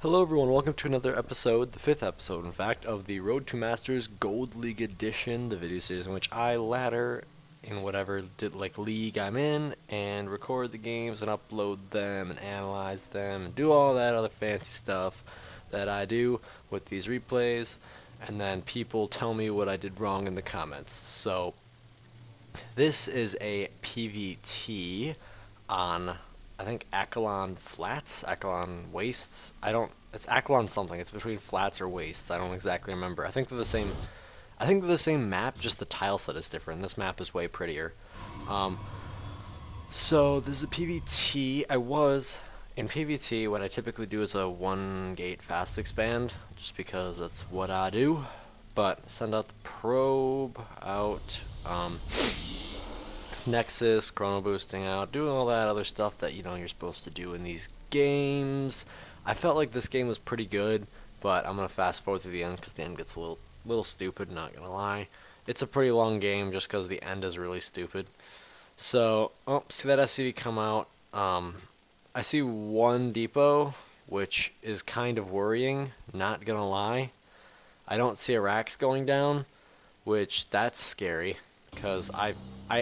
Hello everyone, welcome to another episode, the 5th episode in fact, of the Road to Masters Gold League Edition, the video series in which I ladder in whatever league I'm in and record the games and upload them and analyze them and do all that other fancy stuff that I do with these replays, and then people tell me what I did wrong in the comments. So this is a PVT on, I think, Akalon Flats, Akalon Wastes. It's Akalon something. It's between Flats or Wastes. I don't exactly remember. I think they're the same. I think they're the same map, just the tile set is different. This map is way prettier. So this is a PVT. In PVT, what I typically do is a 1-gate fast expand, just because that's what I do. But send out the probe out. Nexus, chrono boosting out, doing all that other stuff that you're supposed to do in these games. I felt like this game was pretty good, but I'm gonna fast forward to the end because the end gets a little stupid. Not gonna lie, it's a pretty long game just because the end is really stupid. So, see that SCV come out. I see one depot, which is kind of worrying. Not gonna lie, I don't see a Rax going down, which that's scary because I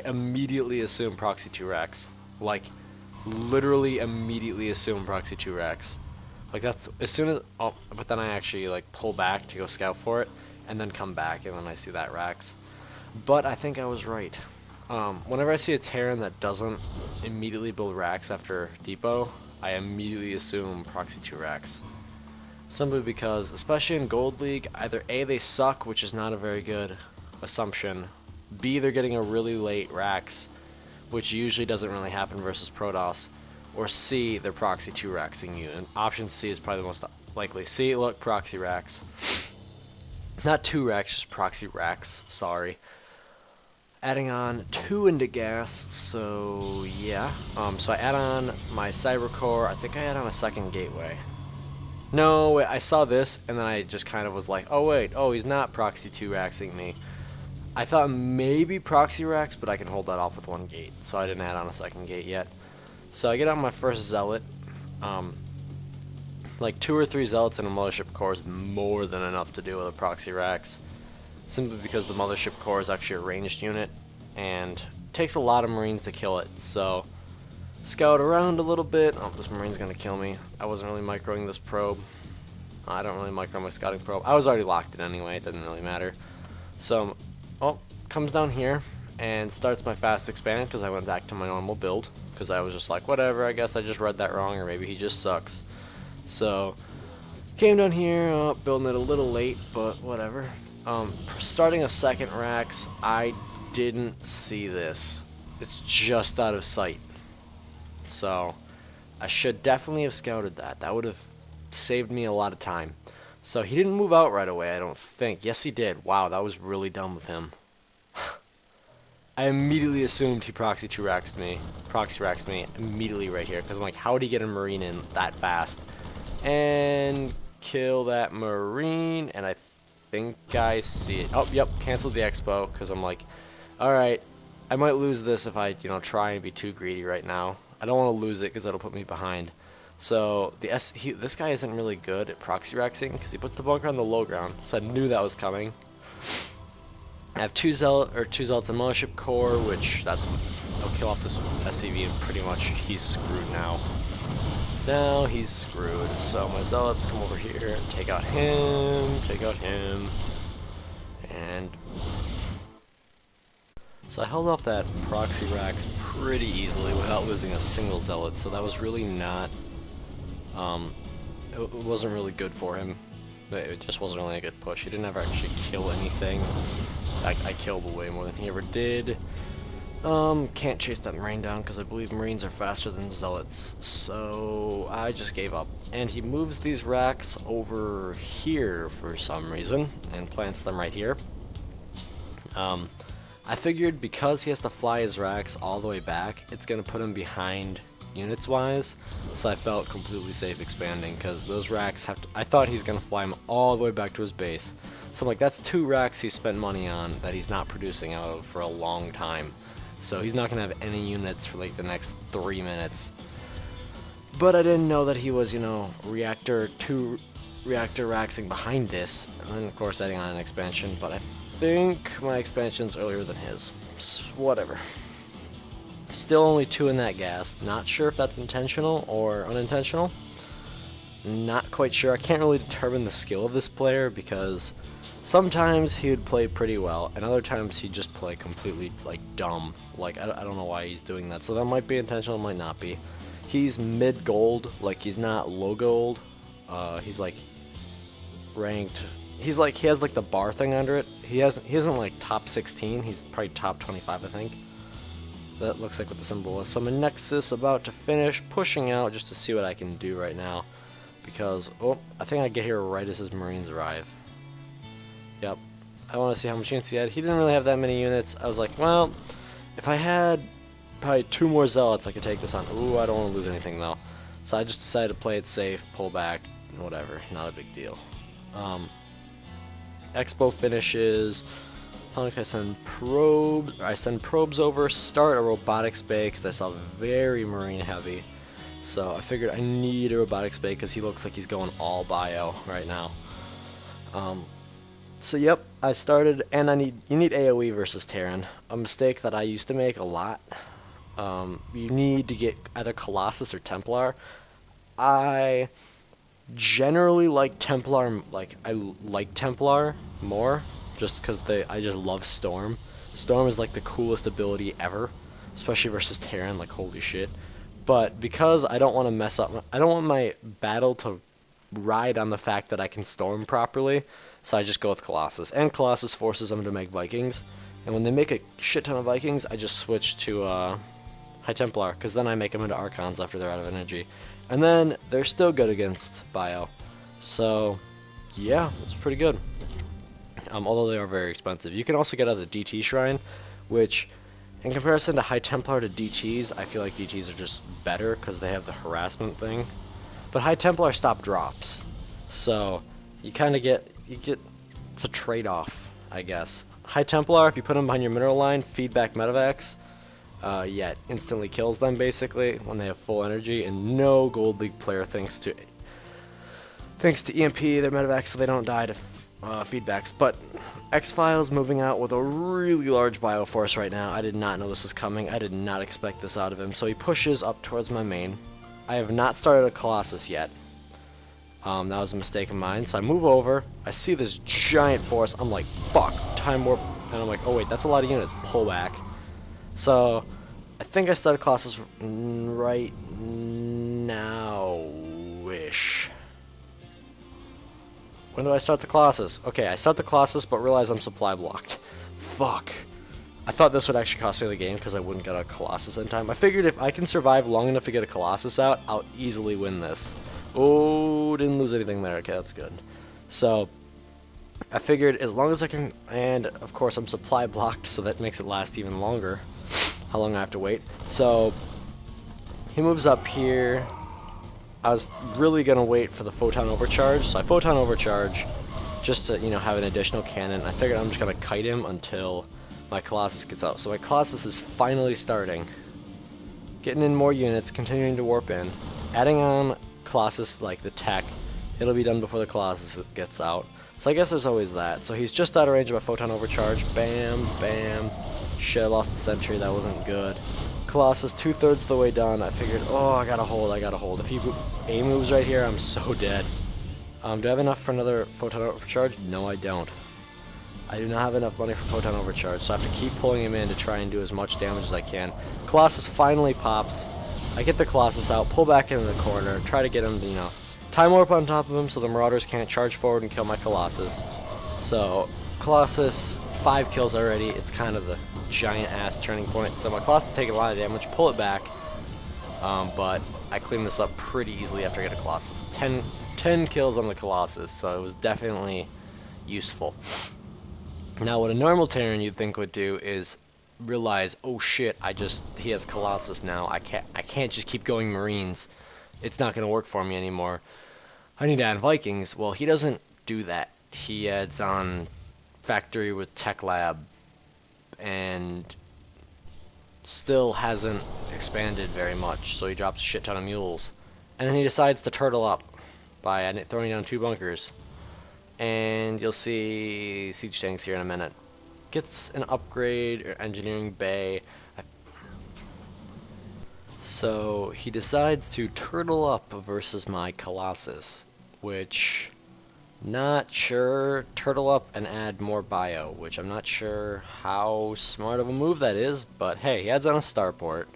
immediately assume Proxy 2 Rax. Like, literally immediately assume Proxy 2 Rax. Like, that's as soon as, but then I actually pull back to go scout for it and then come back and then I see that Rax. But I think I was right. Whenever I see a Terran that doesn't immediately build Rax after depot, I immediately assume Proxy 2 Rax. Simply because, especially in Gold League, either A, they suck, which is not a very good assumption, B, they're getting a really late Rax, which usually doesn't really happen versus Protoss, or C, they're Proxy 2 Raxing you, and option C is probably the most likely. C, look, Proxy Rax. Not 2 Rax, just Proxy Rax, sorry. Adding on 2 into gas, so yeah. So I add on my Cybercore, I think I add on a second gateway. No, wait, I saw this, and then I just kind of was like, oh wait, he's not Proxy 2 Raxing me. I thought maybe Proxy Rax, but I can hold that off with 1 gate, so I didn't add on a second gate yet. So I get on my first Zealot. Like 2 or 3 Zealots in a Mothership Core is more than enough to deal with a Proxy Rax, simply because the Mothership Core is actually a ranged unit, and it takes a lot of Marines to kill it, so scout around a little bit. Oh, this Marine's gonna kill me. I wasn't really microing this probe. I don't really micro my scouting probe. I was already locked in anyway, it didn't really matter. So, comes down here and starts my fast expand because I went back to my normal build because I was just like, whatever, I guess I just read that wrong, or maybe he just sucks. So, came down here, building it a little late, but whatever. Starting a second Rax, I didn't see this. It's just out of sight. So, I should definitely have scouted that. That would have saved me a lot of time. So he didn't move out right away, I don't think. Yes, he did. Wow, that was really dumb of him. I immediately assumed he Proxy 2 Raxed me. Proxy Raxed me immediately right here. Because I'm like, how would he get a Marine in that fast? And kill that Marine. And I think I see it. Oh, yep, canceled the Expo. Because I'm like, alright, I might lose this if I, try and be too greedy right now. I don't want to lose it because that'll put me behind. So this guy isn't really good at Proxy Raxing because he puts the bunker on the low ground. So I knew that was coming. I have 2 Zealots in Mothership Core, which I'll kill off this SCV and pretty much he's screwed now. Now he's screwed. So my Zealots come over here, take out him, and so I held off that Proxy Rax pretty easily without losing a single Zealot. So that was really not. It wasn't really good for him. It just wasn't really a good push. He didn't ever actually kill anything. In fact, I killed way more than he ever did. Can't chase that Marine down because I believe Marines are faster than Zealots. So I just gave up. And he moves these racks over here for some reason and plants them right here. I figured because he has to fly his racks all the way back, it's going to put him behind units wise, so I felt completely safe expanding because those racks I thought he's gonna fly him all the way back to his base. So I'm like, that's 2 racks he spent money on that he's not producing out of for a long time. So he's not gonna have any units for like the next 3 minutes. But I didn't know that he was, reactor 2 reactor raxing behind this. And then, of course, adding on an expansion. But I think my expansion's earlier than his. Whatever. Still only 2 in that gas. Not sure if that's intentional or unintentional. Not quite sure. I can't really determine the skill of this player because sometimes he would play pretty well, and other times he'd just play completely, dumb. I don't know why he's doing that. So that might be intentional, might not be. He's mid-gold, he's not low gold. He's, ranked... he has, the bar thing under it. He isn't, top 16. He's probably top 25, I think. That looks like what the symbol was. So my Nexus about to finish, pushing out just to see what I can do right now. Because, I think I get here right as his Marines arrive. Yep. I want to see how much units he had. He didn't really have that many units. I was like, well, if I had probably 2 more Zealots, I could take this on. Ooh, I don't want to lose anything, though. So I just decided to play it safe, pull back, whatever. Not a big deal. Expo finishes. How long can I send probes? I send probes over, start a robotics bay, because I saw very Marine heavy. So I figured I need a robotics bay because he looks like he's going all bio right now. So yep, I started, and you need AoE versus Terran. A mistake that I used to make a lot. You need to get either Colossus or Templar. I generally like Templar, I like Templar more, just because I just love Storm. Storm is the coolest ability ever, especially versus Terran, holy shit. But because I don't want to mess up, I don't want my battle to ride on the fact that I can Storm properly, so I just go with Colossus. And Colossus forces them to make Vikings, and when they make a shit ton of Vikings, I just switch to High Templar, because then I make them into Archons after they're out of energy. And then they're still good against Bio. So, yeah, it's pretty good. Although they are very expensive. You can also get out the DT Shrine, which... in comparison to High Templar to DTs, I feel like DTs are just better because they have the harassment thing. But High Templar stop drops. So, you kind of get, it's a trade-off, I guess. High Templar, if you put them behind your mineral line, feedback Medivacs, it instantly kills them basically when they have full energy, and no Gold League player thanks to EMP their Medivacs so they don't die to feedbacks. But X-Files moving out with a really large Bioforce right now. I did not know this was coming. I did not expect this out of him. So he pushes up towards my main. I have not started a Colossus yet. That was a mistake of mine. So I move over. I see this giant force. I'm like, fuck, time warp. And I'm like, oh wait, that's a lot of units. Pull back. So I think I started Colossus right now-ish. When do I start the Colossus? Okay, I start the Colossus, but realize I'm supply blocked. Fuck. I thought this would actually cost me the game because I wouldn't get a Colossus in time. I figured if I can survive long enough to get a Colossus out, I'll easily win this. Oh, didn't lose anything there. Okay, that's good. So, I figured as long as I can, and of course I'm supply blocked, so that makes it last even longer. How long I have to wait. So, he moves up here. I was really going to wait for the Photon Overcharge, so I Photon Overcharge just to, have an additional cannon. I figured I'm just going to kite him until my Colossus gets out. So my Colossus is finally starting. Getting in more units, continuing to warp in. Adding on Colossus, the tech, it'll be done before the Colossus gets out. So I guess there's always that. So he's just out of range of my Photon Overcharge. Bam, bam. Shit, I lost the sentry, that wasn't good. Colossus 2/3 of the way done. I figured, oh, I gotta hold. If he A moves right here, I'm so dead. Do I have enough for another Photon Overcharge? No, I don't. I do not have enough money for Photon Overcharge, so I have to keep pulling him in to try and do as much damage as I can. Colossus finally pops. I get the Colossus out, pull back into the corner, try to get him to, time warp on top of him so the Marauders can't charge forward and kill my Colossus. So, Colossus, 5 kills already. It's kind of the giant-ass turning point. So my Colossus is taking a lot of damage, pull it back. But I cleaned this up pretty easily after I get a Colossus. 10 kills on the Colossus, so it was definitely useful. Now, what a normal Terran you'd think would do is realize, oh shit, he has Colossus now. I can't just keep going Marines. It's not going to work for me anymore. I need to add Vikings. Well, he doesn't do that. He adds on Factory with Tech Lab and still hasn't expanded very much, so he drops a shit ton of mules. And then he decides to turtle up by throwing down 2 bunkers. And you'll see siege tanks here in a minute. Gets an upgrade or engineering bay. So he decides to turtle up versus my Colossus, which, not sure, turtle up and add more bio, which I'm not sure how smart of a move that is, but hey, he adds on a starport.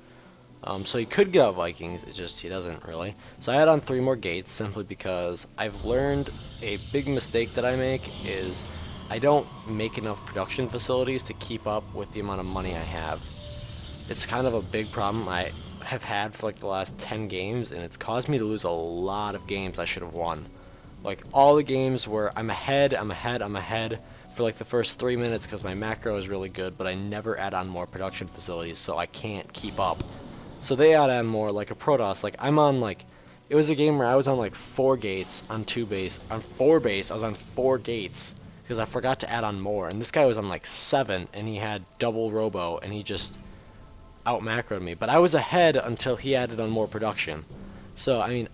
So he could get out Vikings, it's just he doesn't really. So I add on 3 more gates simply because I've learned a big mistake that I make is I don't make enough production facilities to keep up with the amount of money I have. It's kind of a big problem I have had for like the last 10 games, and it's caused me to lose a lot of games I should have won. Like all the games where I'm ahead for like the first 3 minutes because my macro is really good, but I never add on more production facilities, so I can't keep up. So they add on more, like a Protoss. Like I'm on like, it was a game where I was on like 4 gates on 2 base. On 4 base, I was on 4 gates because I forgot to add on more. And this guy was on like 7, and he had double robo, and he just out macroed me. But I was ahead until he added on more production. So I mean,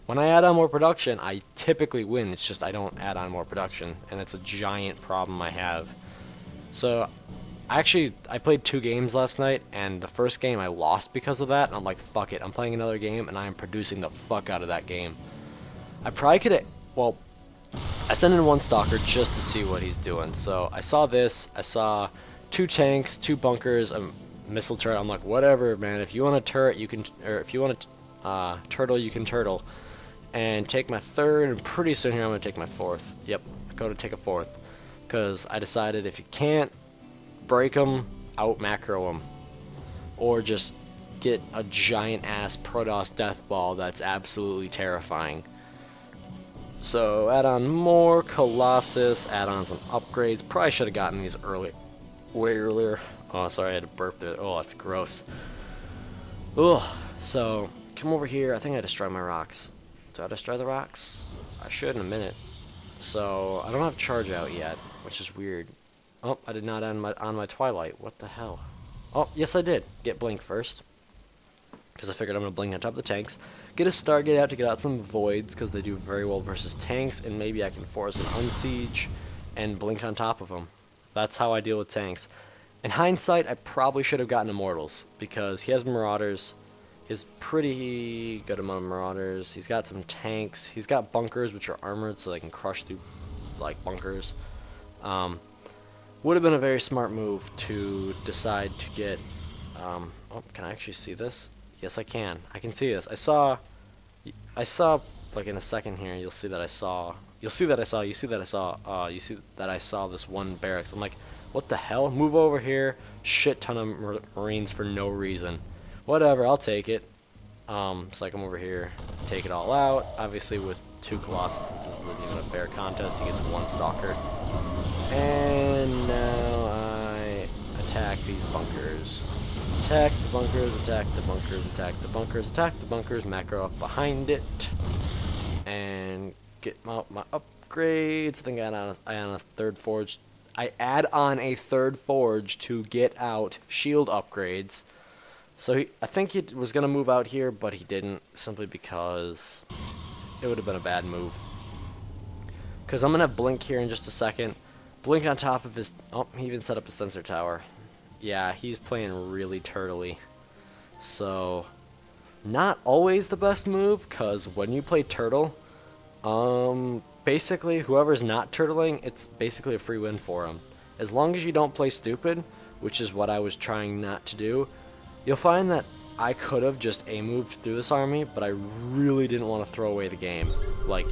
when I add on more production, I typically win. It's just I don't add on more production, and it's a giant problem I have. So actually, I played 2 games last night, and the first game I lost because of that, and I'm like, fuck it, I'm playing another game, and I am producing the fuck out of that game. I probably could have, well, I sent in 1 stalker just to see what he's doing. So I saw this, I saw 2 tanks, 2 bunkers, a missile turret. I'm like, whatever, man, if you want a turret, you can, or if you want a turtle, you can turtle. And take my 3rd, and pretty soon here I'm going to take my 4th. Yep, I go to take a 4th. Because I decided if you can't break them, out macro them, or just get a giant ass Protoss death ball that's absolutely terrifying. So add on more Colossus, add on some upgrades. Probably should have gotten these way earlier. Oh, sorry, I had to burp there. Oh, that's gross. Ugh. So come over here. I think I destroy my rocks. Do I destroy the rocks? I should in a minute. So I don't have charge out yet, which is weird. Oh, I did not on my Twilight. What the hell? Oh, yes I did. Get Blink first. Because I figured I'm going to Blink on top of the tanks. Get a Stargate out to get out some Voids, because they do very well versus tanks. And maybe I can force an Unsiege and Blink on top of them. That's how I deal with tanks. In hindsight, I probably should have gotten Immortals, because he has Marauders. He has pretty good amount of Marauders. He's got some tanks. He's got bunkers, which are armored, so they can crush through, like, bunkers. Would have been a very smart move to decide to get, oh, can I actually see this? Yes, I can. I can see this. I saw, like in a second here, you see that I saw this one barracks. I'm like, what the hell? Move over here. Shit ton of Marines for no reason. Whatever, I'll take it. So I come over here, take it all out. Obviously with 2 Colossus, this isn't even a fair contest. He gets 1 Stalker. And now I attack these bunkers. Attack the bunkers, attack the bunkers, attack the bunkers, attack the bunkers, macro up behind it. And get my upgrades. I think I add on a 3rd forge. I add on a 3rd forge to get out shield upgrades. So I think he was going to move out here, but he didn't, simply because it would have been a bad move. Because I'm going to have Blink here in just a second. Blink on top of his... Oh, he even set up a sensor tower. Yeah, he's playing really turtly. So, not always the best move, because when you play turtle, basically, whoever's not turtling, it's basically a free win for him. As long as you don't play stupid, which is what I was trying not to do, you'll find that I could have just A-moved through this army, but I really didn't want to throw away the game. Like,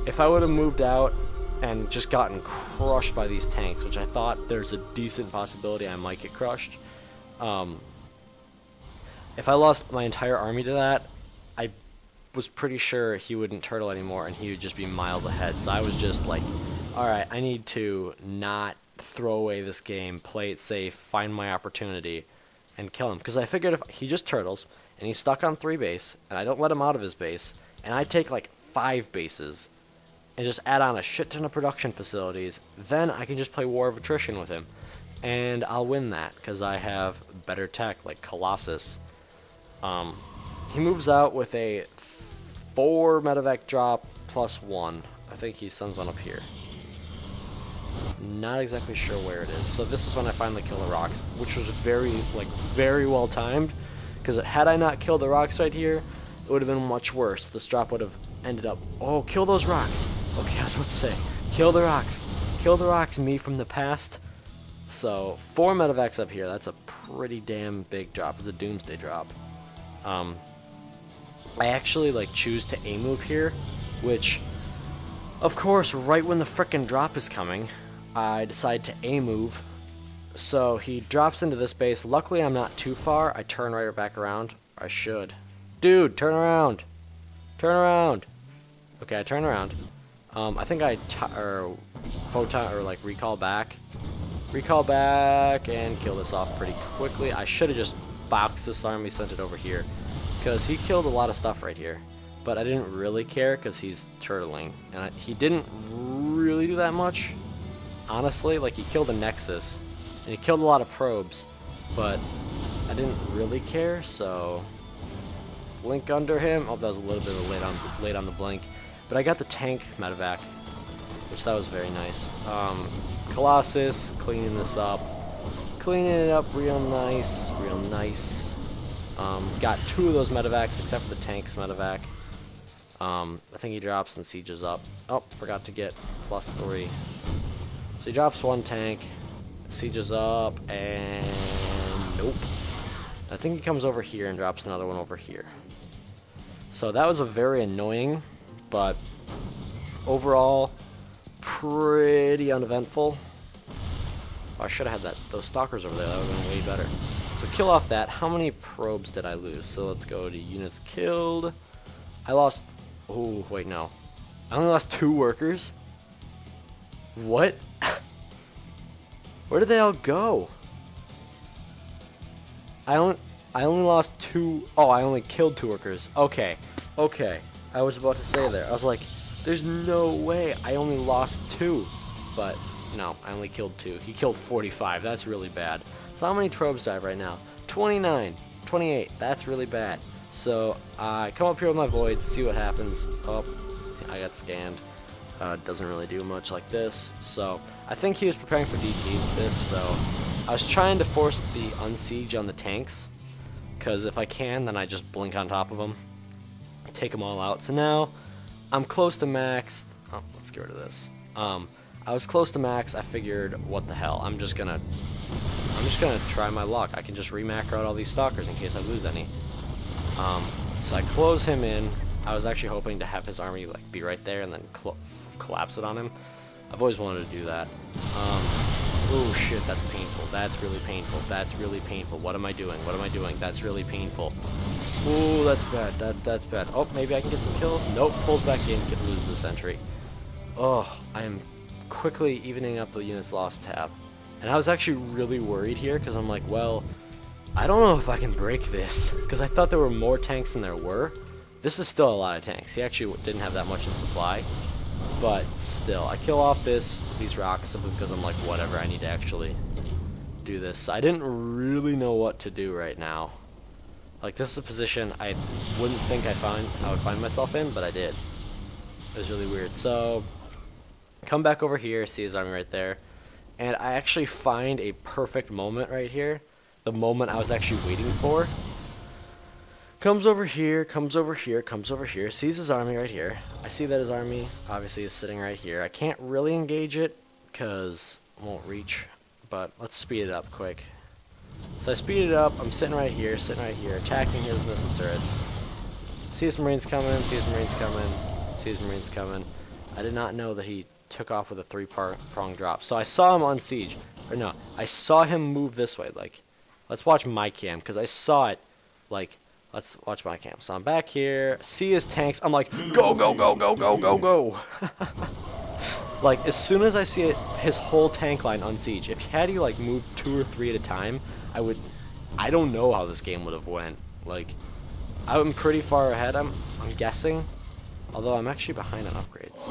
if I would have moved out and just gotten crushed by these tanks, which I thought there's a decent possibility I might get crushed. If I lost my entire army to that, I was pretty sure he wouldn't turtle anymore and he would just be miles ahead. So I was just like, alright, I need to not throw away this game, play it safe, find my opportunity, and kill him. Because I figured if he just turtles, and he's stuck on 3 base, and I don't let him out of his base, and I take like 5 bases, and just add on a shit ton of production facilities, then I can just play War of Attrition with him. And I'll win that, because I have better tech, like Colossus. He moves out with a 4 medevac drop plus 1. I think he sends one up here. Not exactly sure where it is. So this is when I finally kill the rocks, which was very well timed. Because had I not killed the rocks right here, it would have been much worse. This drop would have ended up... Oh, kill those rocks. Okay, I was about to say, kill the rocks. Kill the rocks, me from the past. So, 4 medevacs up here. That's a pretty damn big drop. It's a doomsday drop. I actually choose to A-move here, which, of course, right when the frickin' drop is coming, I decide to A-move. So he drops into this base. Luckily, I'm not too far. I turn right back around. I should. Dude, turn around. Turn around. Okay, I turn around. I think I recall back. Recall back and kill this off pretty quickly. I should have just boxed this army, sent it over here. Because he killed a lot of stuff right here. But I didn't really care because he's turtling. And he didn't really do that much. Honestly, he killed a Nexus. And he killed a lot of probes. But I didn't really care, so... Blink under him. Oh, that was a little bit of late on the blink. But I got the tank medevac. Which that was very nice. Colossus, cleaning this up. Cleaning it up real nice. Real nice. Got 2 of those medevacs, except for the tank's medevac. I think he drops and sieges up. Oh, forgot to get +3. So he drops 1 tank, sieges up, and nope. I think he comes over here and drops another one over here. So that was a very annoying, but overall, pretty uneventful. Oh, I should have had those stalkers over there. That would have been way better. So kill off that. How many probes did I lose? So let's go to units killed. I lost... Oh, wait, no. I only lost 2 workers? What? Where did they all go? I only lost 2... Oh, I only killed 2 workers. Okay. Okay. I was about to say there. I was like, there's no way. I only lost 2. But... No, I only killed 2. He killed 45. That's really bad. So how many probes do I have right now? 29. 28. That's really bad. So I come up here with my voids, see what happens. Oh, I got scanned. Doesn't really do much like this. So I think he was preparing for DTs with this. So I was trying to force the unsiege on the tanks. Because if I can, then I just blink on top of them. Take them all out. So now I'm close to maxed. Oh, let's get rid of this. I was close to max. I figured, what the hell? I'm just gonna try my luck. I can just remacro out all these stalkers in case I lose any. So I close him in. I was actually hoping to have his army be right there and then collapse it on him. I've always wanted to do that. Oh shit, that's painful. That's really painful. That's really painful. What am I doing? What am I doing? That's really painful. Oh, that's bad. That's bad. Oh, maybe I can get some kills. Nope. Pulls back in. Loses the sentry. Oh, I am quickly evening up the units lost tab. And I was actually really worried here because I'm like, well, I don't know if I can break this because I thought there were more tanks than there were. This is still a lot of tanks. He actually didn't have that much in supply, but still, I kill off these rocks simply because I'm like, whatever, I need to actually do this. I didn't really know what to do right now. This is a position I wouldn't think I would find myself in, but I did. It was really weird. So come back over here, see his army right there, and I actually find a perfect moment right here. The moment I was actually waiting for. Comes over here, comes over here, comes over here, sees his army right here. I see that his army obviously is sitting right here. I can't really engage it because I won't reach, but let's speed it up quick. So I speed it up, I'm sitting right here, attacking his missile turrets. See his Marines coming, see his Marines coming, see his Marines coming. I did not know that he took off with a 3-prong drop. So I saw him on siege. Or no, I saw him move this way. Let's watch my cam, because I saw it. Let's watch my cam. So I'm back here, see his tanks. I'm like, go, go, go, go, go, go, go. As soon as I see it, his whole tank line on siege. If had he moved 2 or 3 at a time, I don't know how this game would have went. I'm pretty far ahead. I'm guessing. Although I'm actually behind on upgrades.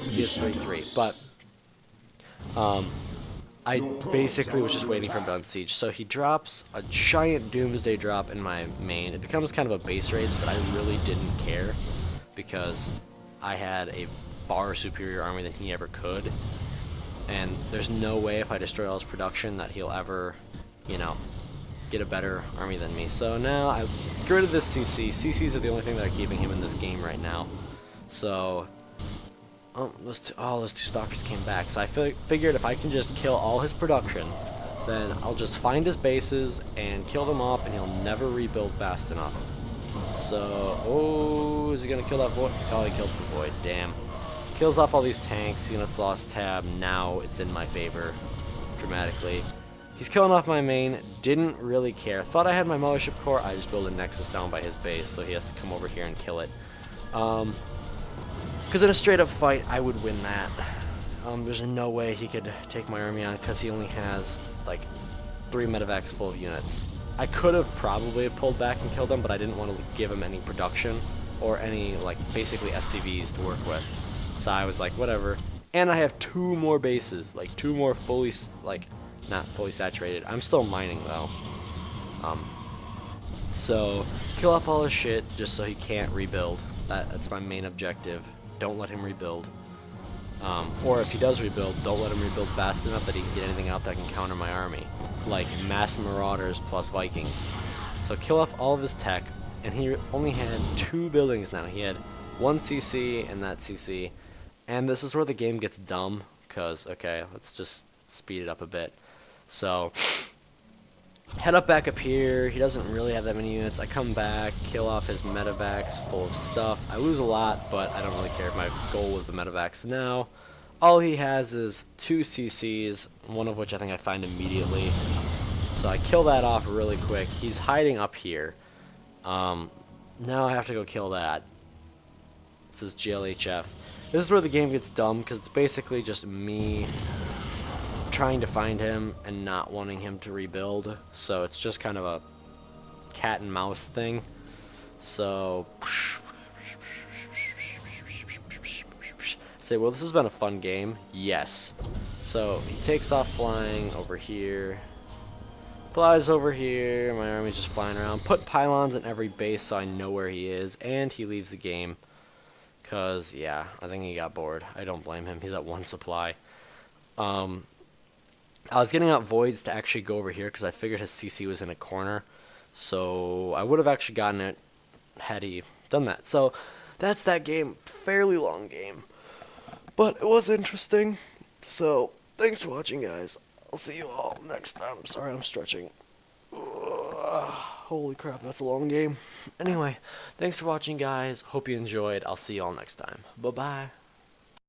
He is 3-3, but I basically was just waiting for him to unsiege. So he drops a giant doomsday drop in my main. It becomes kind of a base race, but I really didn't care. because I had a far superior army than he ever could. And there's no way if I destroy all his production that he'll ever, you know, get a better army than me. So now I get rid of this CC. CCs are the only thing that are keeping him in this game right now. So, those two stalkers came back. So I figured if I can just kill all his production, then I'll just find his bases and kill them off, and he'll never rebuild fast enough. So, oh, is he gonna kill that void? Oh, he kills the void. Damn. Kills off all these tanks. Units lost tab. Now it's in my favor dramatically. He's killing off my main. Didn't really care. Thought I had my Mothership Core. I just built a Nexus down by his base, so he has to come over here and kill it. Because in a straight up fight, I would win that. There's no way he could take my army on because he only has like 3 medevacs full of units. I could have probably pulled back and killed him, but I didn't want to give him any production or any like basically SCVs to work with. So I was like, whatever. And I have 2 more bases, like 2 more fully, like, not fully saturated. I'm still mining though. So kill off all his shit just so he can't rebuild. That's my main objective. Don't let him rebuild. Or if he does rebuild, don't let him rebuild fast enough that he can get anything out that can counter my army, like mass marauders plus Vikings. So kill off all of his tech, and he only had 2 buildings now. He had 1 CC and that CC. And this is where the game gets dumb, because, okay, let's just speed it up a bit. So, head up back up here. He doesn't really have that many units. I come back, kill off his medevacs full of stuff. I lose a lot, but I don't really care. My goal was the medevacs. Now, all he has is 2 CCs, one of which I think I find immediately. So I kill that off really quick. He's hiding up here. Now I have to go kill that. This is GLHF. This is where the game gets dumb, because it's basically just me trying to find him and not wanting him to rebuild. So it's just kind of a cat and mouse thing. So, say, well, this has been a fun game. Yes. So he takes off flying over here. Flies over here. My army's just flying around. Put pylons in every base so I know where he is. And he leaves the game. Because, yeah, I think he got bored. I don't blame him. He's at 1 supply. I was getting out voids to actually go over here because I figured his CC was in a corner. So I would have actually gotten it had he done that. So that's that game. Fairly long game. But it was interesting. So thanks for watching, guys. I'll see you all next time. Sorry, I'm stretching. Holy crap, that's a long game. Anyway, thanks for watching, guys. Hope you enjoyed. I'll see you all next time. Bye-bye.